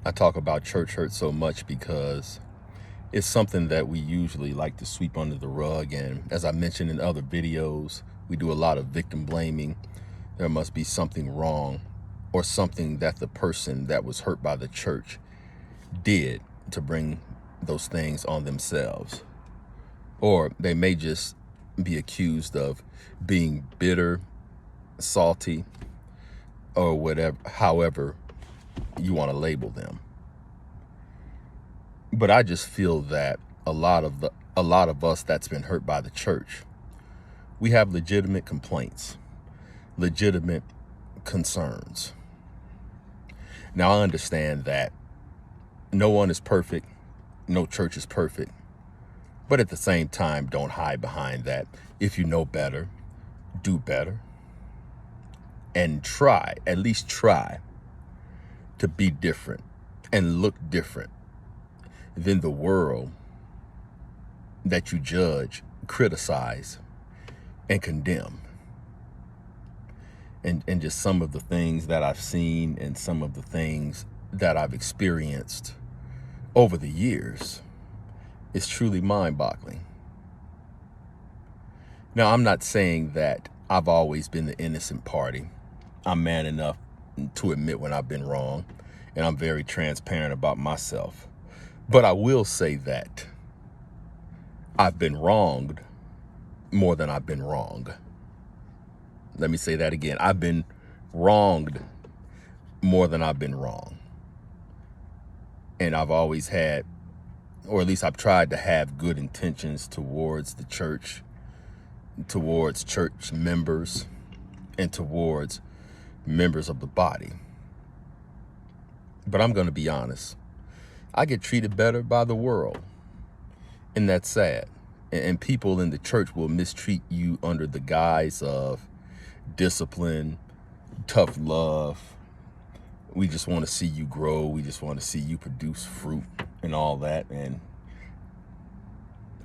I talk about church hurt so much because it's something that we usually like to sweep under the rug. And as I mentioned in other videos, we do a lot of victim blaming. There must be something wrong or something that the person that was hurt by the church did to bring those things on themselves. Or they may just be accused of being bitter, salty, or whatever, however you want to label them. But I just feel that a lot of us that's been hurt by the church, we have legitimate complaints, legitimate concerns. Now, I understand that no one is perfect, no church is perfect, but at the same time, don't hide behind that. If you know better, do better, and try, at least try, to be different and look different than the world that you judge, criticize, and condemn. And just some of the things that I've seen and some of the things that I've experienced over the years is truly mind-boggling. Now, I'm not saying that I've always been the innocent party. I'm man enough to admit when I've been wrong, and I'm very transparent about myself. But I will say that I've been wronged more than I've been wrong. Let me say that again. I've been wronged more than I've been wrong. And I've always had, or at least I've tried to have, good intentions towards the church, towards church members, and towards members of the body. But I'm going to be honest. I get treated better by the world, and that's sad. And people in the church will mistreat you under the guise of discipline, tough love. We just want to see you grow. We just want to see you produce fruit and all that. And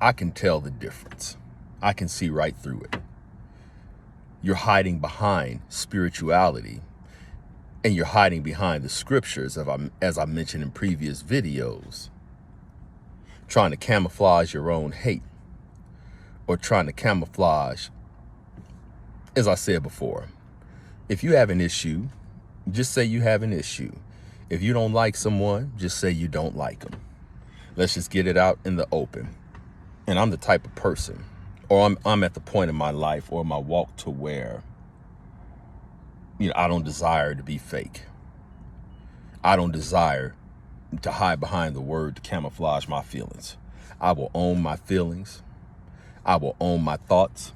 I can tell the difference. I can see right through it. You're hiding behind spirituality, and you're hiding behind the scriptures, as I mentioned in previous videos, trying to camouflage your own hate, or trying to camouflage, as I said before, if you have an issue, just say you have an issue. If you don't like someone, just say you don't like them. Let's just get it out in the open. And I'm the type of person, or I'm at the point in my life or my walk to where, I don't desire to be fake. I don't desire to hide behind the word to camouflage my feelings. I will own my feelings. I will own my thoughts.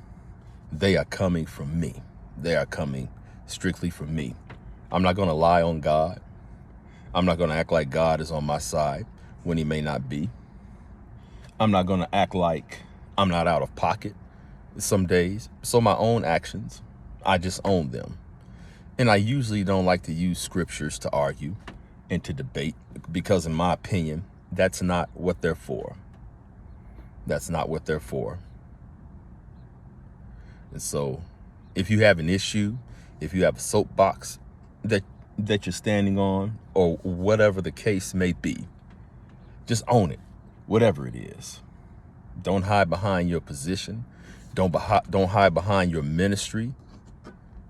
They are coming from me. They are coming strictly from me. I'm not going to lie on God. I'm not going to act like God is on my side when he may not be. I'm not going to act like I'm not out of pocket some days. So my own actions, I just own them. And I usually don't like to use scriptures to argue and to debate, because in my opinion, that's not what they're for. That's not what they're for. And so if you have an issue, if you have a soapbox that you're standing on, or whatever the case may be, just own it, whatever it is. Don't hide behind your position. Don't hide behind your ministry.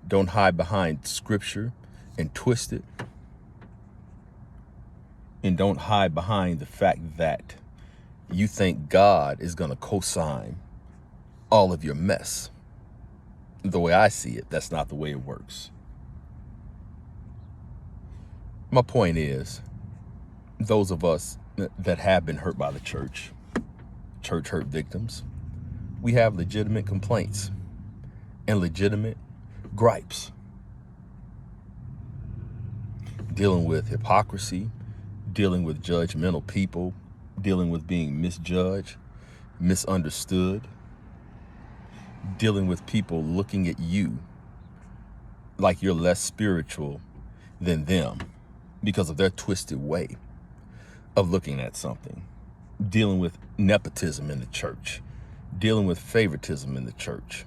Don't hide behind scripture and twist it. And don't hide behind the fact that you think God is going to co-sign all of your mess. The way I see it, that's not the way it works. My point is, those of us that have been hurt by the church hurt victims, we have legitimate complaints and legitimate gripes. Dealing with hypocrisy, dealing with judgmental people, dealing with being misjudged, misunderstood, dealing with people looking at you like you're less spiritual than them because of their twisted way of looking at something, dealing with nepotism in the church, dealing with favoritism in the church,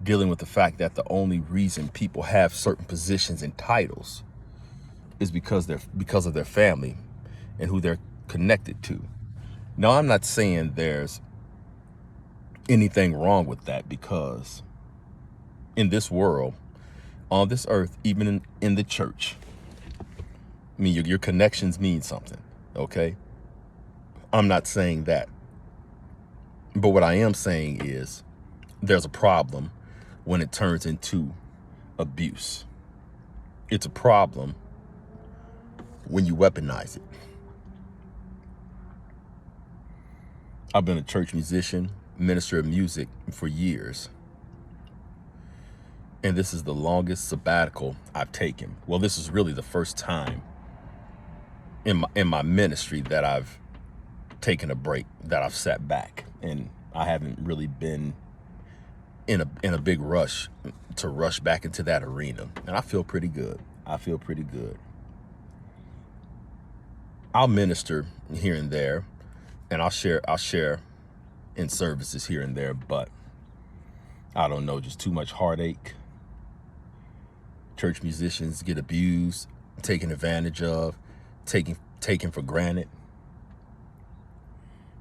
dealing with the fact that the only reason people have certain positions and titles is because of their family and who they're connected to. Now, I'm not saying there's anything wrong with that, because in this world, on this earth, even in the church, I mean, your connections mean something, okay? I'm not saying that. But what I am saying is there's a problem when it turns into abuse. It's a problem when you weaponize it. I've been a church musician, minister of music for years. And this is the longest sabbatical I've taken. Well, this is really the first time in my ministry that I've taken a break, that I've sat back, and I haven't really been in a big rush to rush back into that arena. And I feel pretty good. I feel pretty good. I'll minister here and there, and I'll share in services here and there, but I don't know, just too much heartache. Church musicians get abused, taken advantage of, taken for granted,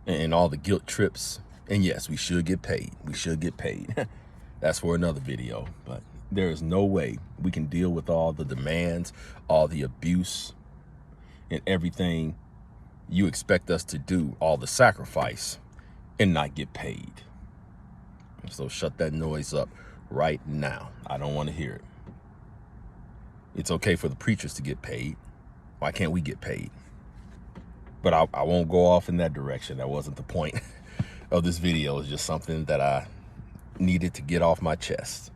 and all the guilt trips. And yes, we should get paid. We should get paid. That's for another video. But there is no way we can deal with all the demands, all the abuse, and everything you expect us to do, all the sacrifice, and not get paid. So shut that noise up right now. I don't want to hear it. It's okay for the preachers to get paid. Why can't we get paid? But I won't go off in that direction. That wasn't the point of this video. It's just something that I needed to get off my chest.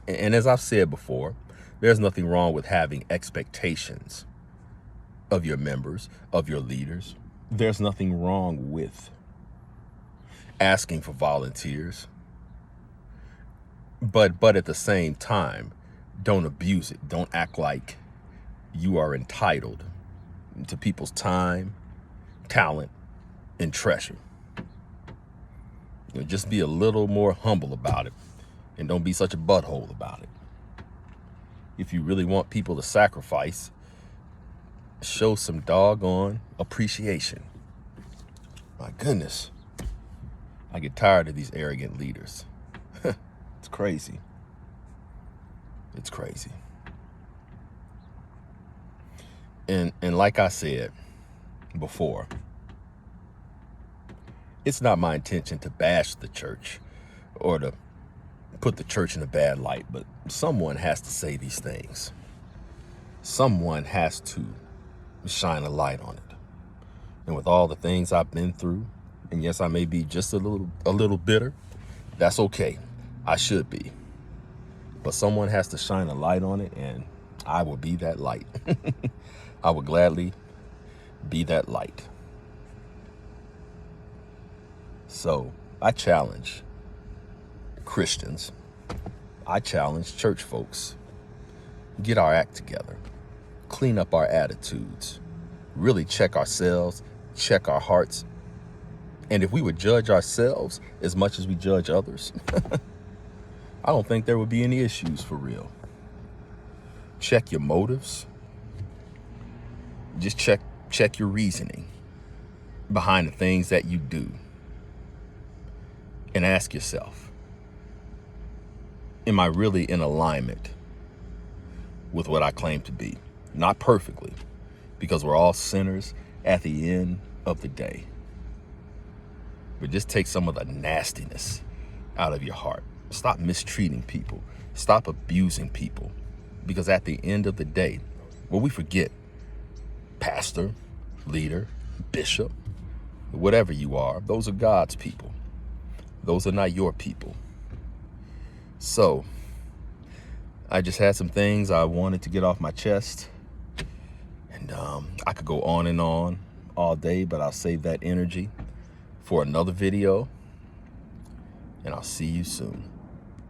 And as I've said before, there's nothing wrong with having expectations of your members, of your leaders. There's nothing wrong with asking for volunteers. But at the same time, don't abuse it. Don't act like you are entitled to people's time, talent, and treasure. Just be a little more humble about it, and don't be such a butthole about it. If you really want people to sacrifice, show some doggone appreciation. My goodness, I get tired of these arrogant leaders. It's crazy. It's crazy. And like I said before, it's not my intention to bash the church or to put the church in a bad light, but someone has to say these things. Someone has to shine a light on it. And with all the things I've been through, and yes, I may be just a little bitter, that's okay. I should be. But someone has to shine a light on it, and I will be that light. I would gladly be that light. So I challenge Christians. I challenge church folks. Get our act together. Clean up our attitudes. Really check ourselves, check our hearts. And if we would judge ourselves as much as we judge others, I don't think there would be any issues for real. Check your motives. Just check your reasoning behind the things that you do. And ask yourself, am I really in alignment with what I claim to be? Not perfectly, because we're all sinners at the end of the day. But just take some of the nastiness out of your heart. Stop mistreating people. Stop abusing people. Because at the end of the day, what we forget, pastor, leader, bishop, whatever you are, those are God's people. Those are not your people. So I just had some things I wanted to get off my chest. And I could go on and on all day, but I'll save that energy for another video. And I'll see you soon.